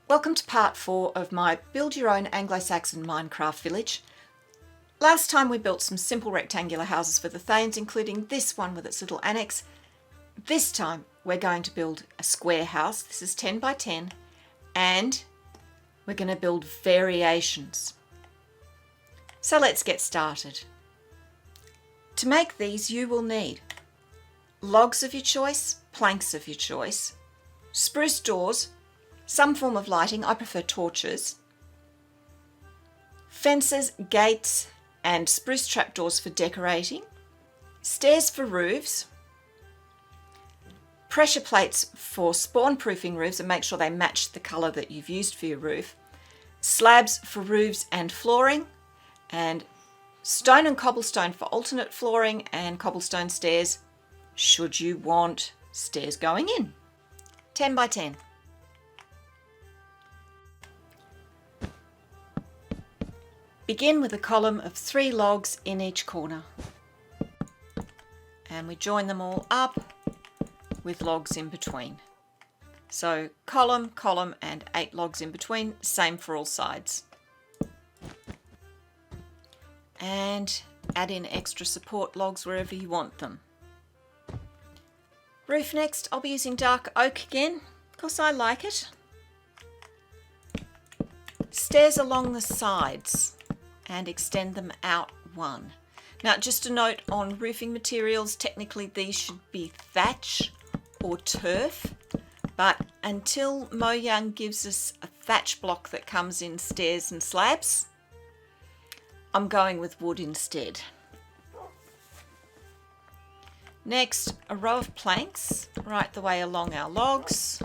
Welcome to part 4 of my Build Your Own Anglo Saxon Minecraft village. Last time we built some simple rectangular houses for the Thanes, including this one with its little annex. This time we're going to build a square house. This is 10 by 10, and we're going to build variations. So let's get started. To make these you will need logs of your choice, planks of your choice, spruce doors, some form of lighting, I prefer torches, fences, gates and spruce trapdoors for decorating, stairs for roofs, pressure plates for spawn-proofing roofs and make sure they match the colour that you've used for your roof, slabs for roofs and flooring, and stone and cobblestone for alternate flooring and cobblestone stairs should you want stairs going in. 10 by 10. Begin with a column of 3 logs in each corner, and we join them all up with logs in between. So column, column and 8 logs in between, same for all sides. And add in extra support logs wherever you want them. Roof next. I'll be using dark oak again because I like it. Stairs along the sides and extend them out 1. Now just a note on roofing materials, technically these should be thatch or turf, but until Mo Young gives us a thatch block that comes in stairs and slabs, I'm going with wood instead. Next, a row of planks right the way along our logs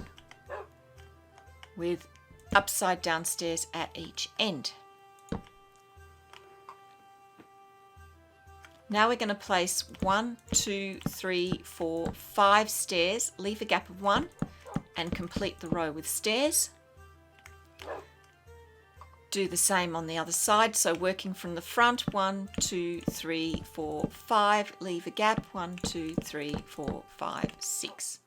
with upside down stairs at each end. Now we're going to place 1, 2, 3, 4, 5 stairs, leave a gap of 1 and complete the row with stairs. Do the same on the other side, so working from the front, 1, 2, 3, 4, 5, leave a gap, 1, 2, 3, 4, 5, 6.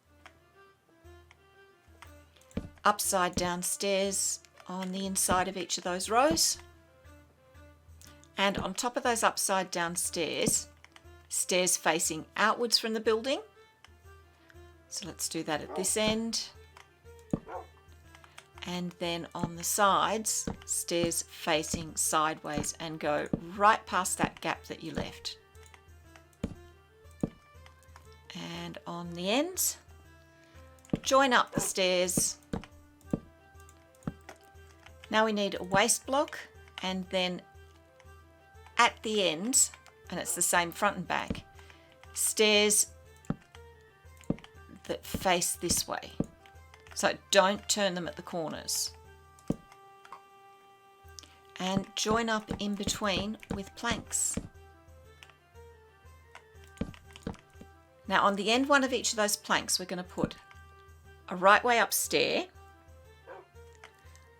Upside down stairs on the inside of each of those rows. And on top of those upside down stairs, stairs facing outwards from the building. So let's do that at this end. And then on the sides, stairs facing sideways and go right past that gap that you left. And on the ends, join up the stairs. Now we need a waste block, and then at the end, and it's the same front and back, stairs that face this way. So don't turn them at the corners. And join up in between with planks. Now on the end one of each of those planks, we're going to put a right way up stair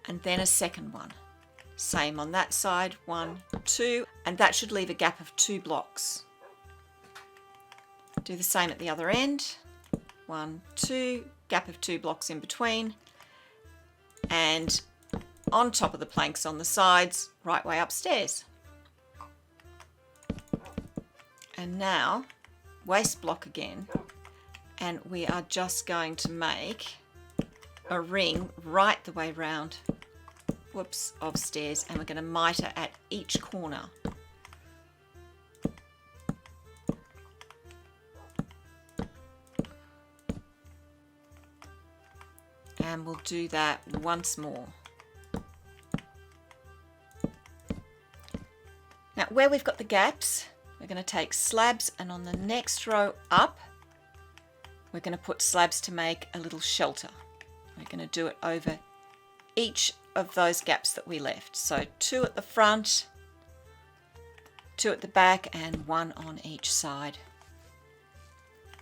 and then a second one. Same on that side, 1, 2, and that should leave a gap of 2 blocks. Do the same at the other end, 1, 2, gap of 2 blocks in between, and on top of the planks on the sides, right way upstairs. And now waste block again, and we are just going to make a ring right the way round, of stairs, and we're going to mitre at each corner. And we'll do that once more. Now where we've got the gaps, we're going to take slabs, and on the next row up we're going to put slabs to make a little shelter. We're going to do it over each of those gaps that we left. So 2 at the front, 2 at the back, and 1 on each side.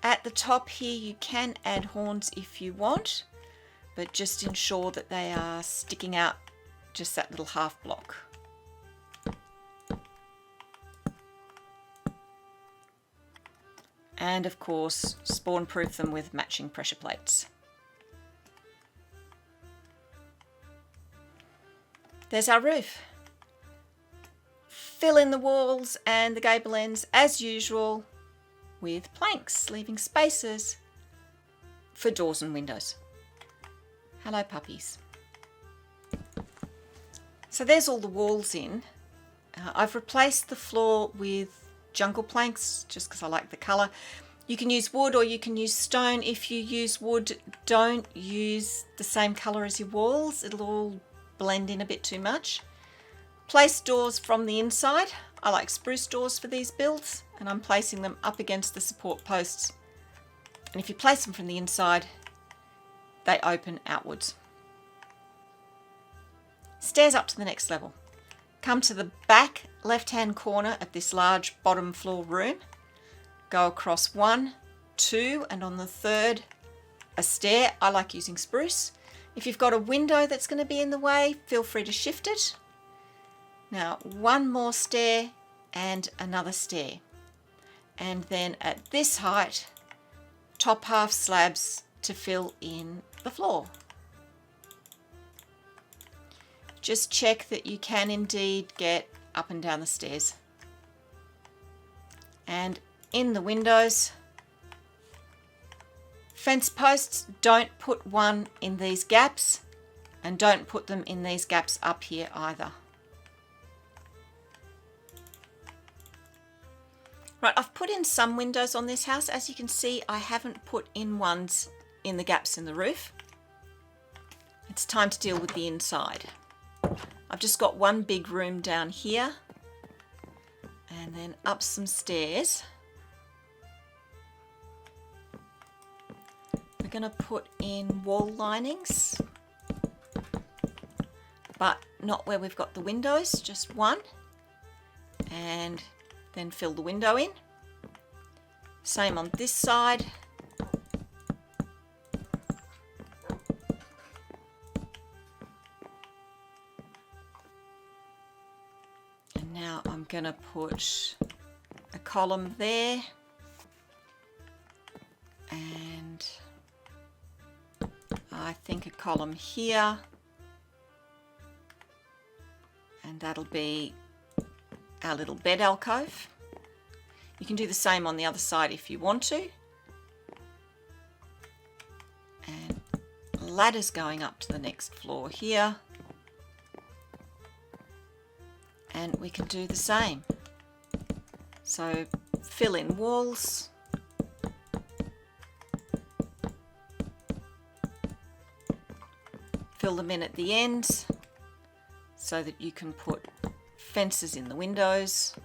At the top here you can add horns if you want, but just ensure that they are sticking out just that little half block. And of course, spawn proof them with matching pressure plates. There's our roof. Fill in the walls and the gable ends as usual with planks, leaving spaces for doors and windows. Hello puppies. So there's all the walls in. I've replaced the floor with jungle planks just because I like the colour. You can use wood or you can use stone. If you use wood, don't use the same colour as your walls. It'll all blend in a bit too much. Place doors from the inside. I like spruce doors for these builds, and I'm placing them up against the support posts. And if you place them from the inside, they open outwards. Stairs up to the next level. Come to the back left-hand corner of this large bottom floor room. Go across 1, 2, and on the third, a stair. I like using spruce. If you've got a window that's going to be in the way, feel free to shift it. Now, one more stair and another stair. And then at this height, top half slabs to fill in the floor. Just check that you can indeed get up and down the stairs. And in the windows, fence posts, don't put one in these gaps, and don't put them in these gaps up here either. Right, I've put in some windows on this house. As you can see, I haven't put in ones in the gaps in the roof. It's time to deal with the inside. I've just got one big room down here and then up some stairs. We're going to put in wall linings, but not where we've got the windows, just one, and then fill the window in. Same on this side. And now I'm going to put a column there and I think a column here, and that'll be our little bed alcove. You can do the same on the other side if you want to. And ladders going up to the next floor here. And we can do the same. So fill in walls. Fill them in at the ends so that you can put fences in the windows.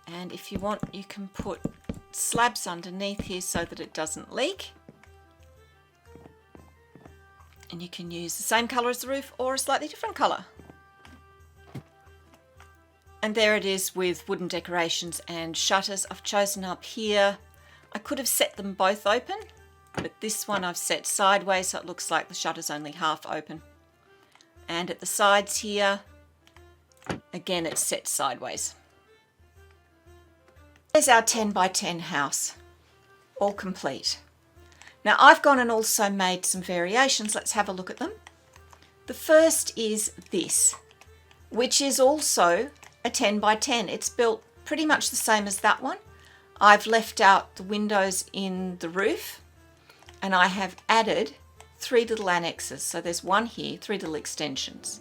And if you want, you can put slabs underneath here so that it doesn't leak. And you can use the same colour as the roof or a slightly different colour. And there it is with wooden decorations and shutters. I've chosen up here. I could have set them both open, but this one I've set sideways so it looks like the shutter's only half open. And at the sides here, again it's set sideways. There's our 10 by 10 house, all complete. Now I've gone and also made some variations. Let's have a look at them. The first is this, which is also a 10 by 10. It's built pretty much the same as that one. I've left out the windows in the roof and I have added 3 little annexes. So there's one here, 3 little extensions.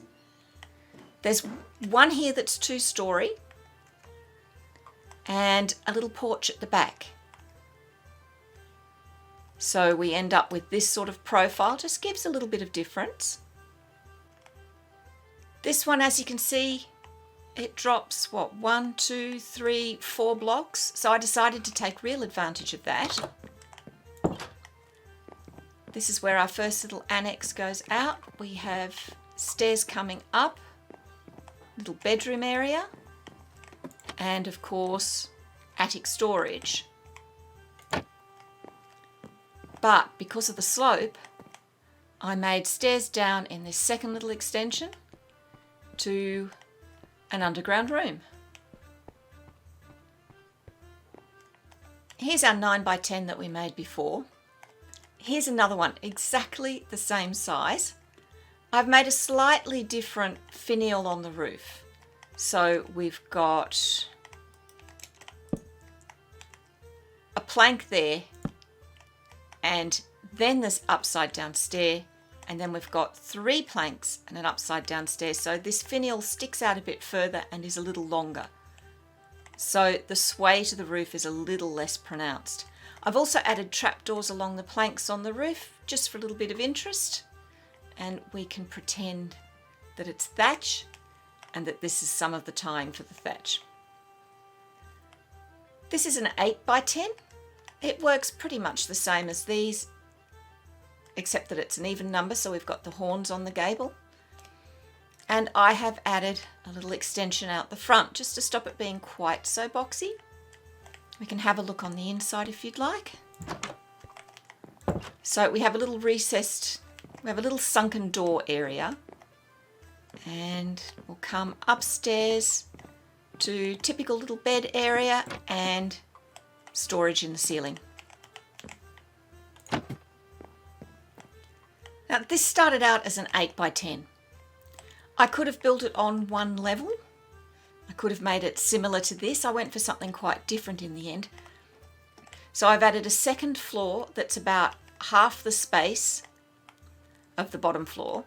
There's one here that's 2-story and a little porch at the back. So we end up with this sort of profile, just gives a little bit of difference. This one, as you can see, it drops, what, 1, 2, 3, 4 blocks. So I decided to take real advantage of that. This is where our first little annex goes out. We have stairs coming up, little bedroom area, and of course, attic storage. But because of the slope, I made stairs down in this second little extension to an underground room. Here's our 9 by 10 that we made before. Here's another one, exactly the same size, I've made a slightly different finial on the roof. So we've got a plank there, and then there's upside down stair, and then we've got 3 planks and an upside down stair. So this finial sticks out a bit further and is a little longer. So the sway to the roof is a little less pronounced. I've also added trapdoors along the planks on the roof, just for a little bit of interest. And we can pretend that it's thatch and that this is some of the tying for the thatch. This is an 8 by 10. It works pretty much the same as these, except that it's an even number, so we've got the horns on the gable. And I have added a little extension out the front just to stop it being quite so boxy. We can have a look on the inside if you'd like. So we have a little recessed, we have a little sunken door area, and we'll come upstairs to typical little bed area and storage in the ceiling. Now this started out as an 8 by 10. I could have built it on one level. I could have made it similar to this. I went for something quite different in the end. So I've added a second floor that's about half the space of the bottom floor,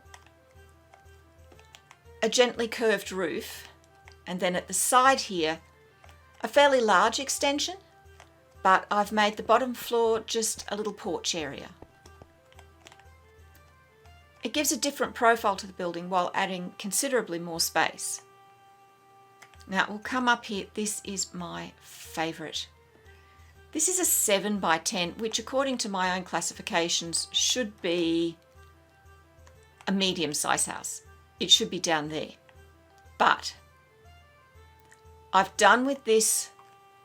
a gently curved roof, and then at the side here, a fairly large extension, but I've made the bottom floor just a little porch area. It gives a different profile to the building while adding considerably more space. Now we'll come up here. This is my favourite. This is a 7 by 10, which according to my own classifications should be a medium-sized house. It should be down there. But I've done with this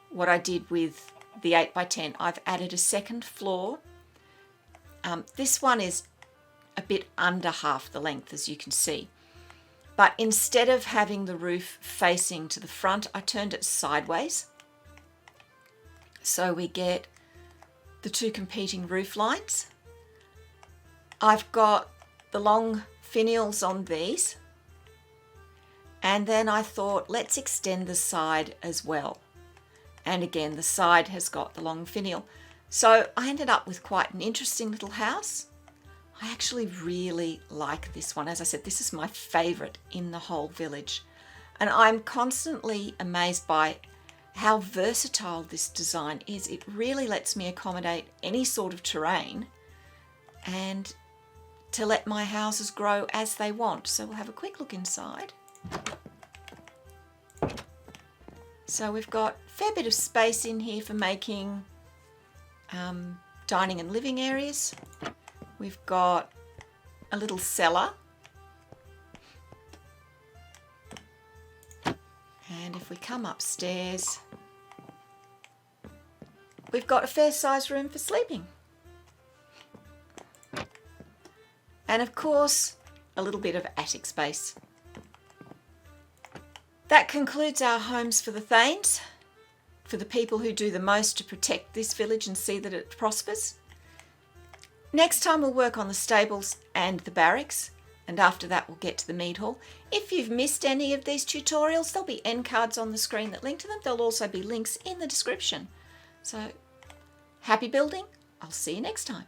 what I did with the 8 by 10. I've added a second floor. This one is a bit under half the length, as you can see. But instead of having the roof facing to the front, I turned it sideways. So we get the 2 competing roof lines. I've got the long finials on these. And then I thought, let's extend the side as well. And again, the side has got the long finial. So I ended up with quite an interesting little house. I actually really like this one. As I said, this is my favourite in the whole village. And I'm constantly amazed by how versatile this design is. It really lets me accommodate any sort of terrain and to let my houses grow as they want. So we'll have a quick look inside. So we've got a fair bit of space in here for making dining and living areas. We've got a little cellar. And if we come upstairs, we've got a fair size room for sleeping. And of course, a little bit of attic space. That concludes our homes for the Thanes, for the people who do the most to protect this village and see that it prospers. Next time we'll work on the stables and the barracks, and after that we'll get to the mead hall. If you've missed any of these tutorials, there'll be end cards on the screen that link to them. There'll also be links in the description. So happy building. I'll see you next time.